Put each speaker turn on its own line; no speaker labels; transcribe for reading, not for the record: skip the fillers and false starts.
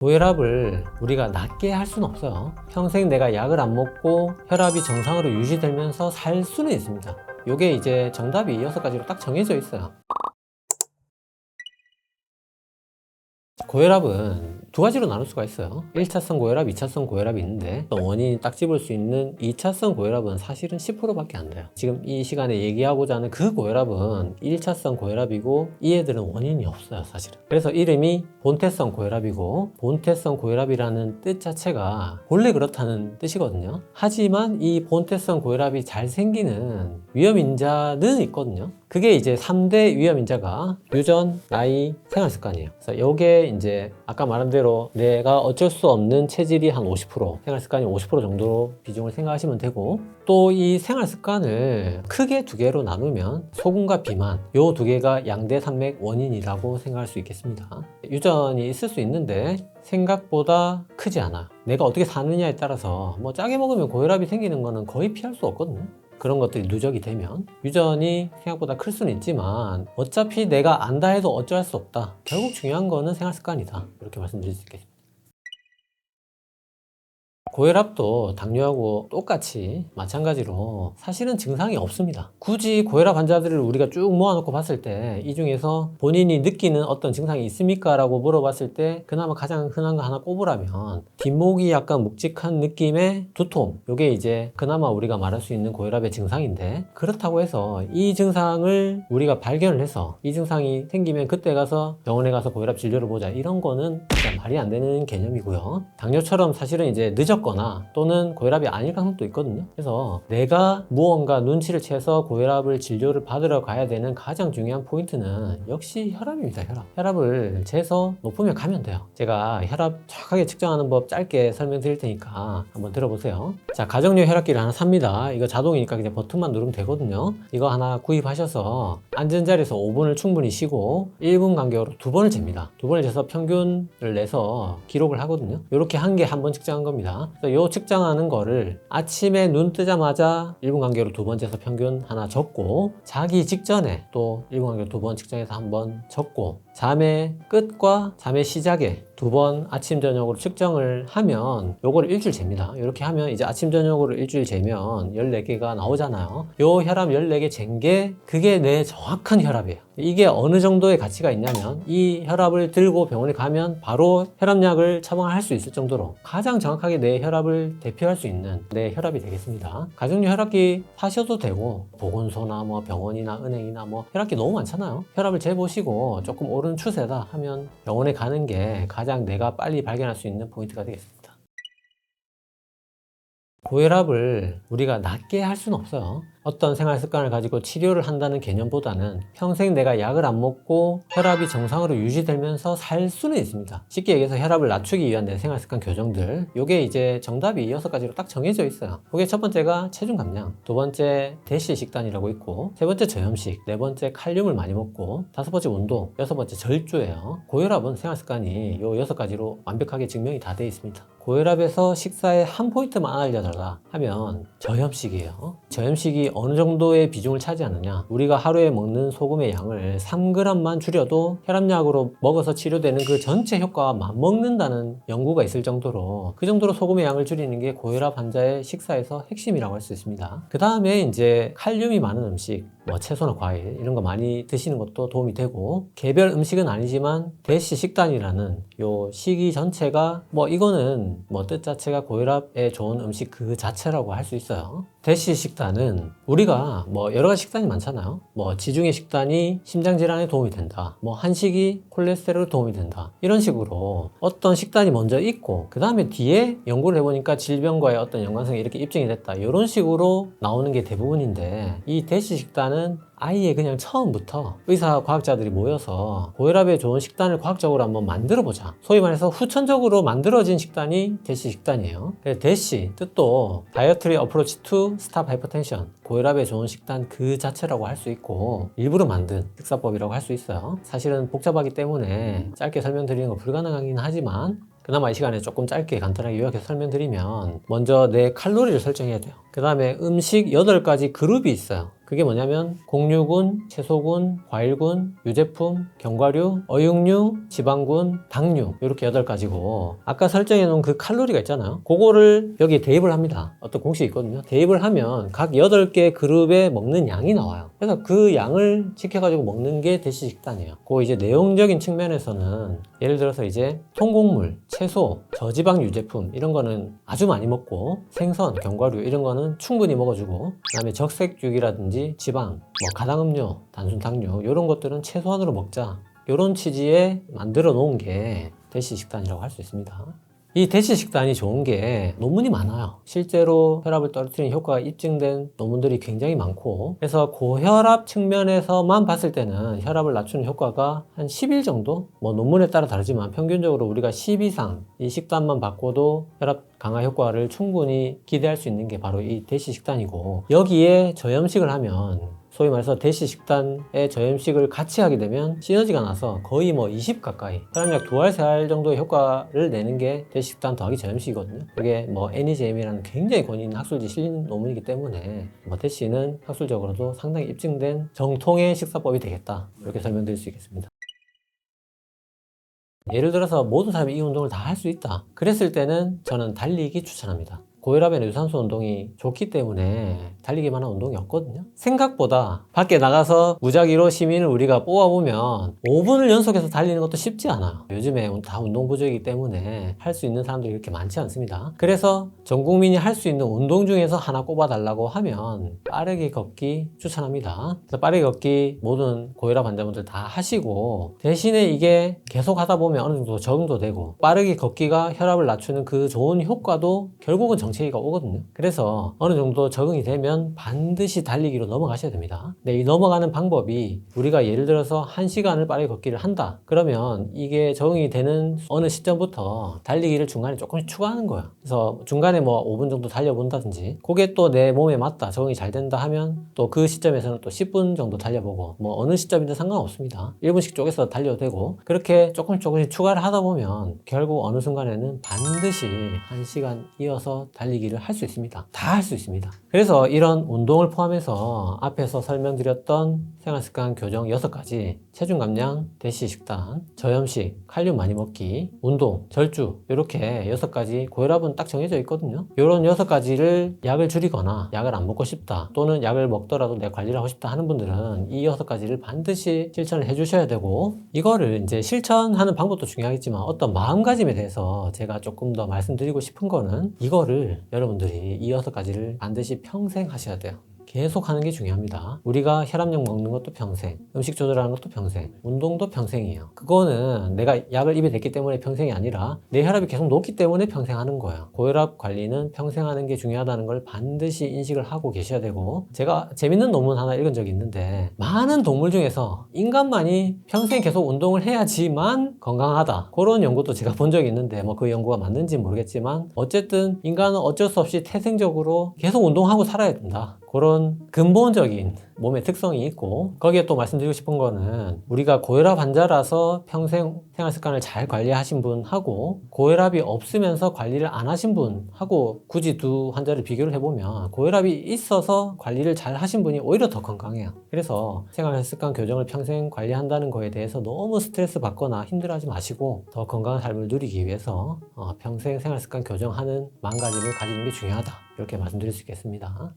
고혈압을 우리가 낫게 할 수는 없어요. 평생 내가 약을 안 먹고 혈압이 정상으로 유지되면서 살 수는 있습니다. 요게 이제 정답이 6가지로 딱 정해져 있어요. 고혈압은 두 가지로 나눌 수가 있어요. 1차성 고혈압, 2차성 고혈압이 있는데 원인이 딱 집을 수 있는 2차성 고혈압은 사실은 10%밖에 안 돼요. 지금 이 시간에 얘기하고자 하는 그 고혈압은 1차성 고혈압이고 이 애들은 원인이 없어요, 사실은. 그래서 이름이 본태성 고혈압이고, 본태성 고혈압이라는 뜻 자체가 본래 그렇다는 뜻이거든요. 하지만 이 본태성 고혈압이 잘 생기는 위험인자는 있거든요. 그게 이제 3대 위험인자가 유전, 나이, 생활습관이에요. 그래서 요게 이제 아까 말한 대로 내가 어쩔 수 없는 체질이 한 50%, 생활습관이 50% 정도 비중을 생각하시면 되고, 또 이 생활습관을 크게 두 개로 나누면 소금과 비만, 요 두 개가 양대 산맥 원인이라고 생각할 수 있겠습니다. 유전이 있을 수 있는데 생각보다 크지 않아요. 내가 어떻게 사느냐에 따라서 뭐 짜게 먹으면 고혈압이 생기는 거는 거의 피할 수 없거든요. 그런 것들이 누적이 되면 유전이 생각보다 클 수는 있지만 어차피 내가 안다 해도 어쩔 수 없다. 결국 중요한 거는 생활습관이다. 이렇게 말씀드릴 수 있겠습니다. 고혈압도 당뇨하고 똑같이 마찬가지로 사실은 증상이 없습니다. 굳이 고혈압 환자들을 우리가 쭉 모아놓고 봤을 때 이 중에서 본인이 느끼는 어떤 증상이 있습니까? 라고 물어봤을 때 그나마 가장 흔한 거 하나 꼽으라면 뒷목이 약간 묵직한 느낌의 두통, 요게 이제 그나마 우리가 말할 수 있는 고혈압의 증상인데, 그렇다고 해서 이 증상을 우리가 발견을 해서 이 증상이 생기면 그때 가서 병원에 가서 고혈압 진료를 보자, 이런 거는 진짜 말이 안 되는 개념이고요. 당뇨처럼 사실은 이제 늦었거나 또는 고혈압이 아닐 가능성도 있거든요. 그래서 내가 무언가 눈치를 채서 고혈압을 진료를 받으러 가야 되는 가장 중요한 포인트는 역시 혈압입니다. 혈압을 재서 높으면 가면 돼요. 제가 혈압 정확하게 측정하는 법 짧게 설명드릴 테니까 한번 들어보세요. 자, 가정용 혈압기를 하나 삽니다. 이거 자동이니까 그냥 버튼만 누르면 되거든요. 이거 하나 구입하셔서 앉은 자리에서 5분을 충분히 쉬고 1분 간격으로 2번을 잽니다. 2번을 재서 평균을 내서 기록을 하거든요. 이렇게 한 개 한 번 측정한 겁니다. 그래서 요 측정하는 거를 아침에 눈 뜨자마자 1분 간격으로 2번 재서 평균 하나 적고, 자기 직전에 또 1분 간격으로 2번 측정해서 한 번 적고, 잠의 끝과 잠의 시작에 2번 아침 저녁으로 측정을 하면 요거를 일주일 잽니다. 이렇게 하면 이제 아침 저녁으로 일주일 재면 14개가 나오잖아요. 요 혈압 14개 잰 게 그게 내 정확한 혈압이에요. 이게 어느 정도의 가치가 있냐면 이 혈압을 들고 병원에 가면 바로 혈압약을 처방할 수 있을 정도로 가장 정확하게 내 혈압을 대표할 수 있는 내 혈압이 되겠습니다. 가정용 혈압기 사셔도 되고, 보건소나 뭐 병원이나 은행이나 뭐 혈압기 너무 많잖아요. 혈압을 재보시고 조금 오른 추세다 하면 병원에 가는 게 가장 내가 빨리 발견할 수 있는 포인트가 되겠습니다. 고혈압을 우리가 낫게 할 수는 없어요. 어떤 생활 습관을 가지고 치료를 한다는 개념보다는 평생 내가 약을 안 먹고 혈압이 정상으로 유지되면서 살 수는 있습니다. 쉽게 얘기해서 혈압을 낮추기 위한 내 생활 습관 교정들, 요게 이제 정답이 6가지로 딱 정해져 있어요. 그게 첫 번째가 체중 감량, 두 번째 대시 식단이라고 있고, 세 번째 저염식, 네 번째 칼륨을 많이 먹고, 다섯 번째 운동, 여섯 번째 절주예요. 고혈압은 생활 습관이 요 6가지로 완벽하게 증명이 다 되어 있습니다. 고혈압에서 식사에 한 포인트만 알려달라 하면 저염식이에요. 저염식이 어느 정도의 비중을 차지하느냐, 우리가 하루에 먹는 소금의 양을 3g만 줄여도 혈압약으로 먹어서 치료되는 그 전체 효과와 맞먹는다는 연구가 있을 정도로, 그 정도로 소금의 양을 줄이는 게 고혈압 환자의 식사에서 핵심이라고 할 수 있습니다. 그 다음에 이제 칼륨이 많은 음식, 뭐 채소나 과일 이런 거 많이 드시는 것도 도움이 되고, 개별 음식은 아니지만 대시 식단이라는 요 식이 전체가 뭐 이거는 뭐 뜻 자체가 고혈압에 좋은 음식 그 자체라고 할 수 있어요. 대시 식단은 우리가 뭐 여러 가지 식단이 많잖아요. 뭐 지중해 식단이 심장 질환에 도움이 된다, 뭐 한식이 콜레스테롤에 도움이 된다, 이런 식으로 어떤 식단이 먼저 있고 그 다음에 뒤에 연구를 해보니까 질병과의 어떤 연관성이 이렇게 입증이 됐다, 이런 식으로 나오는 게 대부분인데, 이 대시 식단은 아예 그냥 처음부터 의사 과학자들이 모여서 고혈압에 좋은 식단을 과학적으로 한번 만들어보자, 소위 말해서 후천적으로 만들어진 식단이 대시 식단이에요. 대시 뜻도 Dietary Approach to Stop Hypertension, 고혈압에 좋은 식단 그 자체라고 할 수 있고 일부러 만든 식사법이라고 할 수 있어요. 사실은 복잡하기 때문에 짧게 설명드리는 거 불가능하긴 하지만 그나마 이 시간에 조금 짧게 간단하게 요약해서 설명드리면, 먼저 내 칼로리를 설정해야 돼요. 그 다음에 음식 8가지 그룹이 있어요. 그게 뭐냐면 곡류군, 채소군, 과일군, 유제품, 견과류, 어육류, 지방군, 당류 이렇게 8가지고 아까 설정해 놓은 그 칼로리가 있잖아요. 그거를 여기에 대입을 합니다. 어떤 공식이 있거든요. 대입을 하면 각 8개 그룹에 먹는 양이 나와요. 그래서 그 양을 지켜가지고 먹는 게 대시 식단이에요. 그 이제 내용적인 측면에서는 예를 들어서 이제 통곡물, 채소, 저지방 유제품 이런 거는 아주 많이 먹고 생선, 견과류 이런 거는 충분히 먹어주고 그다음에 적색육이라든지 지방, 뭐 가당음료, 단순 당류 이런 것들은 최소한으로 먹자. 이런 취지에 만들어 놓은 게 대시 식단이라고 할 수 있습니다. 이 대시 식단이 좋은 게 논문이 많아요. 실제로 혈압을 떨어뜨리는 효과가 입증된 논문들이 굉장히 많고 그래서 고혈압 측면에서만 봤을 때는 혈압을 낮추는 효과가 한 10일 정도? 뭐 논문에 따라 다르지만 평균적으로 우리가 10 이상 이 식단만 바꿔도 혈압 강화 효과를 충분히 기대할 수 있는 게 바로 이 대시 식단이고 여기에 저염식을 하면 소위 말해서 대시 식단에 저염식을 같이 하게 되면 시너지가 나서 거의 뭐 20 가까이 혈압약 2알, 3알 정도의 효과를 내는 게 대시 식단 더하기 저염식이거든요. 그게 뭐 NEJM이라는 굉장히 권위 있는 학술지 실린 논문이기 때문에 뭐 대시는 학술적으로도 상당히 입증된 정통의 식사법이 되겠다 이렇게 설명드릴 수 있겠습니다. 예를 들어서 모든 사람이 이 운동을 다 할 수 있다 그랬을 때는 저는 달리기 추천합니다. 고혈압에는 유산소 운동이 좋기 때문에 달리기만 한 운동이 없거든요. 생각보다 밖에 나가서 무작위로 시민을 우리가 뽑아보면 5분을 연속해서 달리는 것도 쉽지 않아요. 요즘에 다 운동 부족이기 때문에 할 수 있는 사람들이 그렇게 많지 않습니다. 그래서 전 국민이 할 수 있는 운동 중에서 하나 꼽아달라고 하면 빠르게 걷기 추천합니다. 그래서 빠르게 걷기 모든 고혈압 환자분들 다 하시고 대신에 이게 계속 하다 보면 어느 정도 적응도 되고 빠르게 걷기가 혈압을 낮추는 그 좋은 효과도 결국은 정체기가 오거든요. 그래서 어느 정도 적응이 되면 반드시 달리기로 넘어가셔야 됩니다. 근데 이 넘어가는 방법이 우리가 예를 들어서 1시간을 빠르게 걷기를 한다. 그러면 이게 적응이 되는 어느 시점부터 달리기를 중간에 조금씩 추가하는 거예요. 그래서 중간에 뭐 5분 정도 달려본다든지 그게 또 내 몸에 맞다. 적응이 잘 된다 하면 또 그 시점에서는 또 10분 정도 달려보고 뭐 어느 시점이든 상관없습니다. 1분씩 쪼개서 달려도 되고 그렇게 조금씩 추가를 하다 보면 결국 어느 순간에는 반드시 1시간 이어서 달리기를 할 수 있습니다. 다 할 수 있습니다. 그래서 이런 운동을 포함해서 앞에서 설명드렸던 생활습관 교정 6가지 체중 감량, 대시 식단, 저염식, 칼륨 많이 먹기, 운동, 절주 이렇게 6가지 고혈압은 딱 정해져 있거든요. 이런 6가지를 약을 줄이거나 약을 안 먹고 싶다 또는 약을 먹더라도 내가 관리를 하고 싶다 하는 분들은 이 6가지를 반드시 실천을 해 주셔야 되고 이거를 이제 실천하는 방법도 중요하겠지만 어떤 마음가짐에 대해서 제가 조금 더 말씀드리고 싶은 거는 이거를 여러분들이 이 6가지를 반드시 평생 하셔야 돼요. 계속 하는 게 중요합니다. 우리가 혈압약 먹는 것도 평생, 음식 조절하는 것도 평생, 운동도 평생이에요. 그거는 내가 약을 입에 댔기 때문에 평생이 아니라 내 혈압이 계속 높기 때문에 평생 하는 거예요. 고혈압 관리는 평생 하는 게 중요하다는 걸 반드시 인식을 하고 계셔야 되고 제가 재밌는 논문 하나 읽은 적이 있는데 많은 동물 중에서 인간만이 평생 계속 운동을 해야지만 건강하다. 그런 연구도 제가 본 적이 있는데 뭐 그 연구가 맞는지 모르겠지만 어쨌든 인간은 어쩔 수 없이 태생적으로 계속 운동하고 살아야 된다. 그런 근본적인 몸의 특성이 있고 거기에 또 말씀드리고 싶은 거는 우리가 고혈압 환자라서 평생 생활습관을 잘 관리하신 분하고 고혈압이 없으면서 관리를 안 하신 분하고 굳이 두 환자를 비교를 해보면 고혈압이 있어서 관리를 잘 하신 분이 오히려 더 건강해요. 그래서 생활습관 교정을 평생 관리한다는 거에 대해서 너무 스트레스 받거나 힘들어하지 마시고 더 건강한 삶을 누리기 위해서 평생 생활습관 교정하는 마음가짐을 가지는 게 중요하다. 이렇게 말씀드릴 수 있겠습니다.